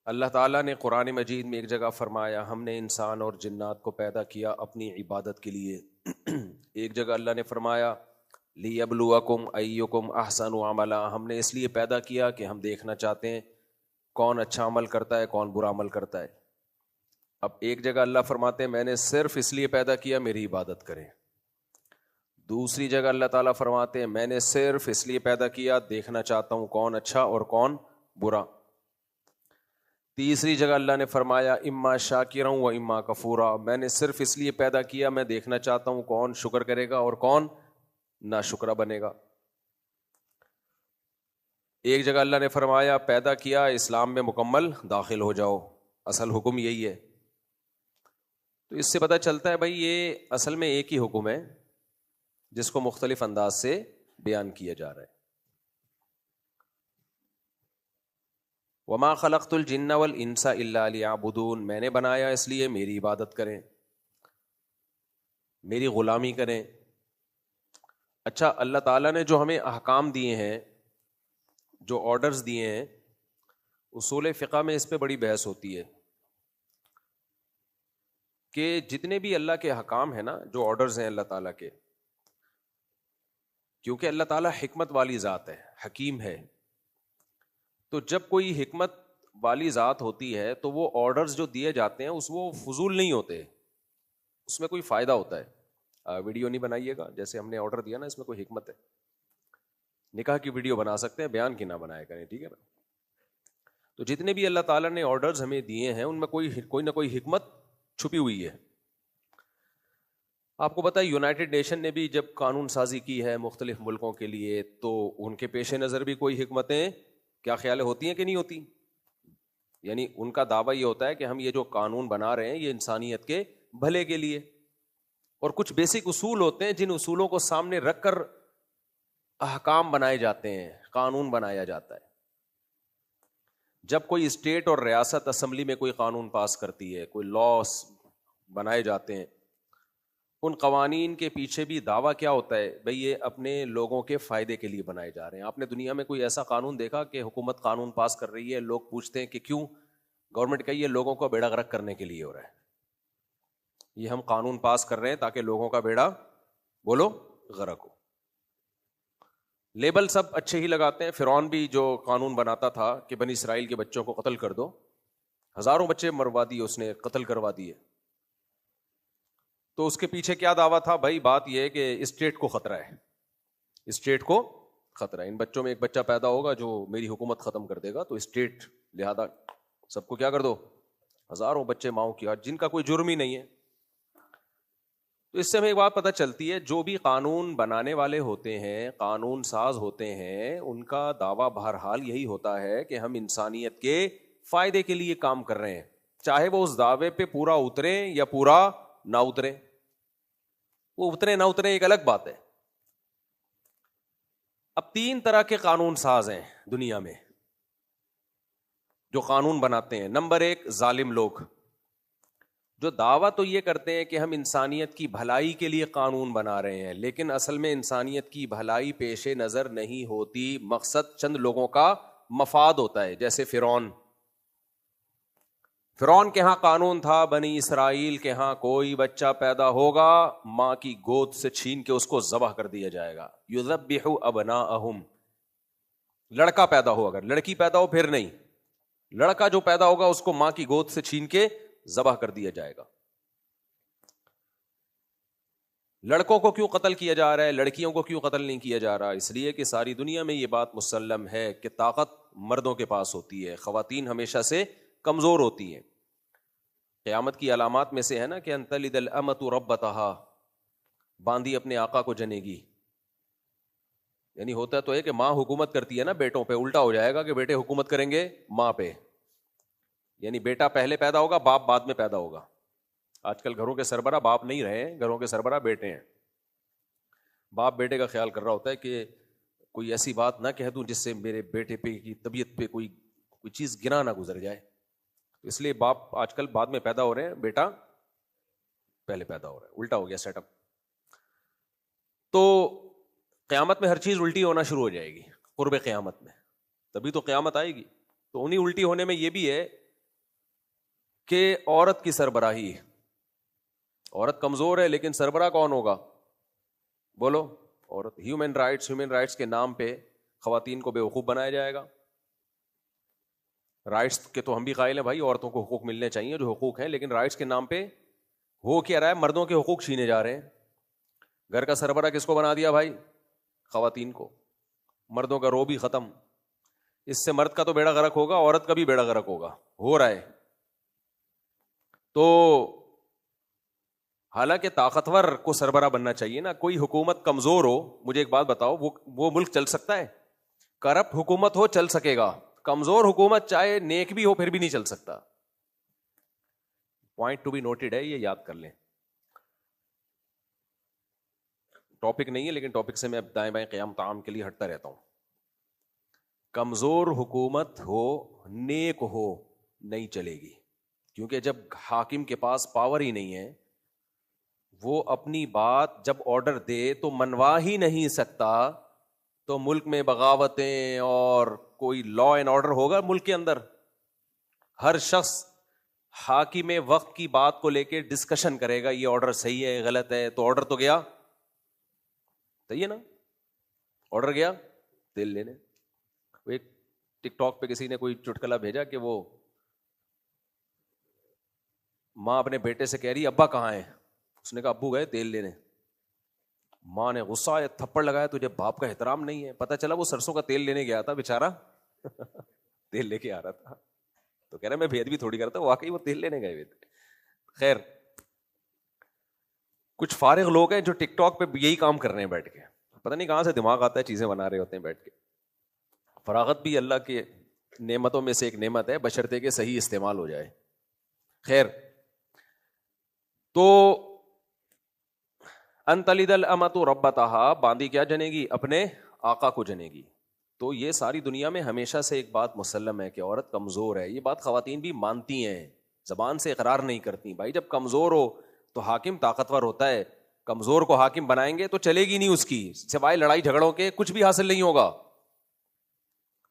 اللہ تعالیٰ نے قرآن مجید میں ایک جگہ فرمایا ہم نے انسان اور جنات کو پیدا کیا اپنی عبادت کے لیے. ایک جگہ اللہ نے فرمایا لیبلوکم ایکم احسن عملا، ہم نے اس لیے پیدا کیا کہ ہم دیکھنا چاہتے ہیں کون اچھا عمل کرتا ہے کون برا عمل کرتا ہے. اب ایک جگہ اللہ فرماتے ہیں میں نے صرف اس لیے پیدا کیا میری عبادت کریں. دوسری جگہ اللہ تعالیٰ فرماتے ہیں میں نے صرف اس لیے پیدا کیا دیکھنا چاہتا ہوں کون اچھا اور کون برا. تیسری جگہ اللہ نے فرمایا اما شاکرا و اما کفورا، میں نے صرف اس لیے پیدا کیا میں دیکھنا چاہتا ہوں کون شکر کرے گا اور کون ناشکرا بنے گا. ایک جگہ اللہ نے فرمایا پیدا کیا اسلام میں مکمل داخل ہو جاؤ، اصل حکم یہی ہے. تو اس سے پتہ چلتا ہے بھائی یہ اصل میں ایک ہی حکم ہے جس کو مختلف انداز سے بیان کیا جا رہا ہے. وما خلقت الجن والانس الا لیعبدون، میں نے بنایا اس لیے میری عبادت کریں میری غلامی کریں. اچھا اللہ تعالیٰ نے جو ہمیں احکام دیے ہیں جو آرڈرز دیے ہیں، اصول فقہ میں اس پہ بڑی بحث ہوتی ہے کہ جتنے بھی اللہ کے احکام ہیں نا جو آرڈرز ہیں اللہ تعالیٰ کے، کیونکہ اللہ تعالیٰ حکمت والی ذات ہے حکیم ہے، تو جب کوئی حکمت والی ذات ہوتی ہے تو وہ آرڈرز جو دیے جاتے ہیں وہ فضول نہیں ہوتے، اس میں کوئی فائدہ ہوتا ہے. ویڈیو نہیں بنائیے گا جیسے ہم نے آرڈر دیا نا اس میں کوئی حکمت ہے. نکاح کی ویڈیو بنا سکتے ہیں بیان کی نہ بنایا کریں، ٹھیک ہے نا. تو جتنے بھی اللہ تعالیٰ نے آرڈرز ہمیں دیے ہیں ان میں کوئی نہ کوئی حکمت چھپی ہوئی ہے. آپ کو پتہ ہے یونائٹڈ نیشن نے بھی جب قانون سازی کی ہے مختلف ملکوں کے لیے تو ان کے پیش نظر بھی کوئی حکمتیں کیا خیال ہوتی ہیں کہ نہیں ہوتی. یعنی ان کا دعویٰ یہ ہوتا ہے کہ ہم یہ جو قانون بنا رہے ہیں یہ انسانیت کے بھلے کے لیے، اور کچھ بیسک اصول ہوتے ہیں جن اصولوں کو سامنے رکھ کر احکام بنائے جاتے ہیں قانون بنایا جاتا ہے. جب کوئی اسٹیٹ اور ریاست اسمبلی میں کوئی قانون پاس کرتی ہے کوئی لاس بنائے جاتے ہیں، ان قوانین کے پیچھے بھی دعویٰ کیا ہوتا ہے بھئی یہ اپنے لوگوں کے فائدے کے لیے بنائے جا رہے ہیں. آپ نے دنیا میں کوئی ایسا قانون دیکھا کہ حکومت قانون پاس کر رہی ہے لوگ پوچھتے ہیں کہ کیوں؟ گورنمنٹ کہی ہے لوگوں کو بیڑا غرق کرنے کے لیے ہو رہا ہے، یہ ہم قانون پاس کر رہے ہیں تاکہ لوگوں کا بیڑا بولو غرق ہو. لیبل سب اچھے ہی لگاتے ہیں. فرعون بھی جو قانون بناتا تھا کہ بنی اسرائیل کے بچوں کو قتل کر دو، ہزاروں بچے مروا دیے اس نے، قتل کروا دیے. تو اس کے پیچھے کیا دعویٰ تھا بھائی؟ بات یہ ہے کہ اسٹیٹ کو خطرہ ہے، اسٹیٹ کو خطرہ ہے، ان بچوں میں ایک بچہ پیدا ہوگا جو میری حکومت ختم کر دے گا تو اسٹیٹ لہذا سب کو کیا کر دو، ہزاروں بچے ماؤں کی جن کا کوئی جرم ہی نہیں ہے. تو اس سے ہمیں ایک بات پتہ چلتی ہے جو بھی قانون بنانے والے ہوتے ہیں قانون ساز ہوتے ہیں ان کا دعویٰ بہرحال یہی ہوتا ہے کہ ہم انسانیت کے فائدے کے لیے کام کر رہے ہیں، چاہے وہ اس دعوے پہ پورا اتریں یا پورا نہ اتریں. وہ اترے نہ اترے ایک الگ بات ہے. اب تین طرح کے قانون ساز ہیں دنیا میں جو قانون بناتے ہیں. نمبر ایک ظالم لوگ جو دعویٰ تو یہ کرتے ہیں کہ ہم انسانیت کی بھلائی کے لیے قانون بنا رہے ہیں لیکن اصل میں انسانیت کی بھلائی پیش نظر نہیں ہوتی، مقصد چند لوگوں کا مفاد ہوتا ہے. جیسے فرعون کے ہاں قانون تھا بنی اسرائیل کے ہاں کوئی بچہ پیدا ہوگا ماں کی گود سے چھین کے اس کو ذبح کر دیا جائے گا. یذبح ابناءہم، لڑکا پیدا ہو، اگر لڑکی پیدا ہو پھر نہیں، لڑکا جو پیدا ہوگا اس کو ماں کی گود سے چھین کے ذبح کر دیا جائے گا. لڑکوں کو کیوں قتل کیا جا رہا ہے لڑکیوں کو کیوں قتل نہیں کیا جا رہا؟ اس لیے کہ ساری دنیا میں یہ بات مسلم ہے کہ طاقت مردوں کے پاس ہوتی ہے، خواتین ہمیشہ سے کمزور ہوتی ہیں. قیامت کی علامات میں سے ہے نا کہ ان تلد الامۃ ربتہا، باندی اپنے آقا کو جنے گی. یعنی ہوتا تو ہے کہ ماں حکومت کرتی ہے نا بیٹوں پہ، الٹا ہو جائے گا کہ بیٹے حکومت کریں گے ماں پہ. یعنی بیٹا پہلے پیدا ہوگا باپ بعد میں پیدا ہوگا. آج کل گھروں کے سربراہ باپ نہیں رہے ہیں، گھروں کے سربراہ بیٹے ہیں. باپ بیٹے کا خیال کر رہا ہوتا ہے کہ کوئی ایسی بات نہ کہہ دوں جس سے میرے بیٹے پہ کی طبیعت پہ کوئی چیز گنا نہ گزر جائے. اس لیے باپ آج کل بعد میں پیدا ہو رہے ہیں، بیٹا پہلے پیدا ہو رہا ہے، الٹا ہو گیا سیٹ اپ. تو قیامت میں ہر چیز الٹی ہونا شروع ہو جائے گی قرب قیامت میں، تبھی تو قیامت آئے گی. تو انہی الٹی ہونے میں یہ بھی ہے کہ عورت کی سربراہی. عورت کمزور ہے لیکن سربراہ کون ہوگا؟ بولو. عورت. ہیومن رائٹس کے نام پہ خواتین کو بیوقوف بنایا جائے گا. رائٹس کے تو ہم بھی قائل ہیں بھائی, عورتوں کو حقوق ملنے چاہیے جو حقوق ہیں, لیکن رائٹس کے نام پہ ہو کیا رہا ہے؟ مردوں کے حقوق چھینے جا رہے ہیں. گھر کا سربراہ کس کو بنا دیا بھائی؟ خواتین کو. مردوں کا رو بھی ختم. اس سے مرد کا تو بیڑا غرق ہوگا, عورت کا بھی بیڑا غرق ہوگا, ہو رہا ہے. تو حالانکہ طاقتور کو سربراہ بننا چاہیے نا. کوئی حکومت کمزور ہو, مجھے ایک بات بتاؤ, وہ ملک چل سکتا ہے؟ کرپٹ حکومت ہو چل سکے گا, کمزور حکومت چاہے نیک بھی ہو پھر بھی نہیں چل سکتا. پوائنٹ ٹو بی نوٹڈ ہے, یہ یاد کر لیں. ٹاپک نہیں ہے لیکن ٹاپک سے میں اب دائیں بائیں قیام طعام کے لیے ہٹتا رہتا ہوں. کمزور حکومت ہو, نیک ہو, نہیں چلے گی. کیونکہ جب حاکم کے پاس پاور ہی نہیں ہے, وہ اپنی بات جب آرڈر دے تو منوا ہی نہیں سکتا, تو ملک میں بغاوتیں اور کوئی لا اینڈ آرڈر ہوگا ملک کے اندر؟ ہر شخص حاکم وقت کی بات کو لے کے ڈسکشن کرے گا, یہ آرڈر صحیح ہے غلط ہے. تو آرڈر تو گیا, صحیح ہے نا, آرڈر گیا تیل لینے. ایک ٹک ٹاک پہ کسی نے کوئی چٹکلا بھیجا کہ وہ ماں اپنے بیٹے سے کہہ رہی ابا کہاں ہے؟ اس نے کہا ابو گئے تیل لینے. ماں نے غصہ آیا, تھپڑ لگایا, تجھے باپ کا احترام نہیں ہے. پتہ چلا وہ سرسوں کا تیل لینے گیا تھا بیچارہ, تیل لے کے آ رہا تھا. تو کہہ رہا میں بھید بھی تھوڑی کرتا, واقعی وہ تیل لینے گئے ہوئے تھے. خیر, کچھ فارغ لوگ ہیں جو ٹک ٹاک پہ یہی کام کر رہے ہیں بیٹھ کے, پتہ نہیں کہاں سے دماغ آتا ہے, چیزیں بنا رہے ہوتے ہیں بیٹھ کے. فراغت بھی اللہ کے نعمتوں میں سے ایک نعمت ہے, بشرطے کہ صحیح استعمال ہو جائے. خیر, تو ان تلد الامۃ ربتہا, باندی کیا جنے گی؟ اپنے آقا کو جنے گی. تو یہ ساری دنیا میں ہمیشہ سے ایک بات مسلم ہے کہ عورت کمزور ہے. یہ بات خواتین بھی مانتی ہیں, زبان سے اقرار نہیں کرتی. بھائی جب کمزور ہو تو حاکم طاقتور ہوتا ہے, کمزور کو حاکم بنائیں گے تو چلے گی نہیں اس کی, سوائے لڑائی جھگڑوں کے کچھ بھی حاصل نہیں ہوگا.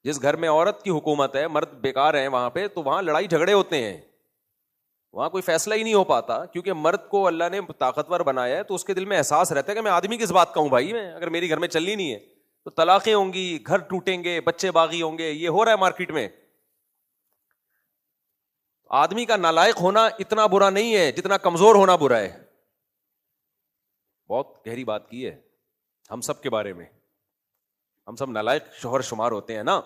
جس گھر میں عورت کی حکومت ہے, مرد بیکار ہیں وہاں پہ, تو وہاں لڑائی جھگڑے ہوتے ہیں, وہاں کوئی فیصلہ ہی نہیں ہو پاتا. کیونکہ مرد کو اللہ نے طاقتور بنایا ہے تو اس کے دل میں احساس رہتا ہے کہ میں آدمی کس بات کا ہوں بھائی, میں اگر میری گھر میں چلنی نہیں ہے تو طلاقیں ہوں گی, گھر ٹوٹیں گے, بچے باغی ہوں گے. یہ ہو رہا ہے مارکیٹ میں. آدمی کا نالائق ہونا اتنا برا نہیں ہے جتنا کمزور ہونا برا ہے. بہت گہری بات کی ہے ہم سب کے بارے میں. ہم سب نالائق شوہر شمار ہوتے ہیں نا.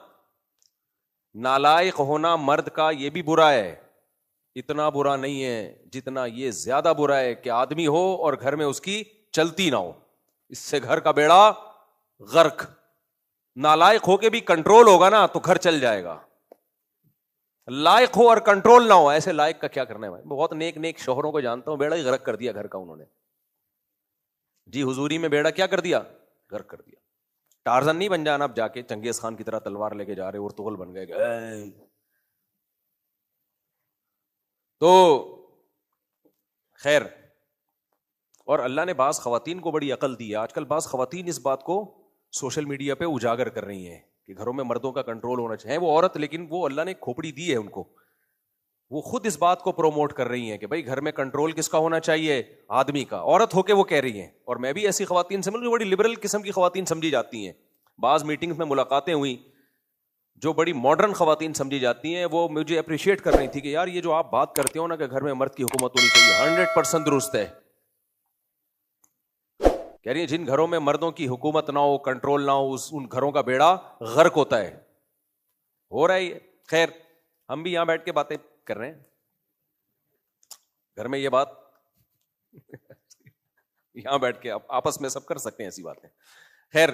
نالائق ہونا مرد کا یہ بھی برا ہے, اتنا برا نہیں ہے جتنا یہ زیادہ برا ہے کہ آدمی ہو اور گھر میں اس کی چلتی نہ ہو. اس سے گھر کا بیڑا غرق. نالائق ہو کے بھی کنٹرول ہوگا نا تو گھر چل جائے گا. لائق ہو اور کنٹرول نہ ہو, ایسے لائق کا کیا کرنا ہے بھائی. بہت نیک نیک شوہروں کو جانتا ہوں, بیڑا ہی غرق کر دیا گھر کا انہوں نے. جی حضوری میں بیڑا کیا کر دیا؟ غرق کر دیا. ٹارزن نہیں بن جانا اب جا کے چنگیز خان کی طرح تلوار لے کے جا رہے, ارطغرل بن گئے. تو خیر, اور اللہ نے بعض خواتین کو بڑی عقل دی ہے. آج کل بعض خواتین اس بات کو سوشل میڈیا پہ اجاگر کر رہی ہیں کہ گھروں میں مردوں کا کنٹرول ہونا چاہیے. وہ عورت, لیکن وہ اللہ نے کھوپڑی دی ہے ان کو, وہ خود اس بات کو پروموٹ کر رہی ہیں کہ بھائی گھر میں کنٹرول کس کا ہونا چاہیے؟ آدمی کا. عورت ہو کے وہ کہہ رہی ہیں. اور میں بھی ایسی خواتین سے ملوں, بڑی لبرل قسم کی خواتین سمجھی جاتی ہیں. بعض میٹنگز میں ملاقاتیں ہوئی, جو بڑی ماڈرن خواتین سمجھی جاتی ہیں, وہ مجھے اپریشیٹ کر رہی تھی کہ یار یہ جو آپ بات کرتے ہو نا کہ گھر میں مرد کی حکومت ہونی چاہیے, 100% درست ہے. کہہ رہی ہیں جن گھروں میں مردوں کی حکومت نہ ہو, کنٹرول نہ ہو, ان گھروں کا بیڑا غرق ہوتا ہے. ہو رہا ہے یہ. خیر, ہم بھی یہاں بیٹھ کے باتیں کر رہے ہیں, گھر میں یہ بات یہاں بیٹھ کے آپس میں سب کر سکتے ہیں ایسی باتیں. خیر,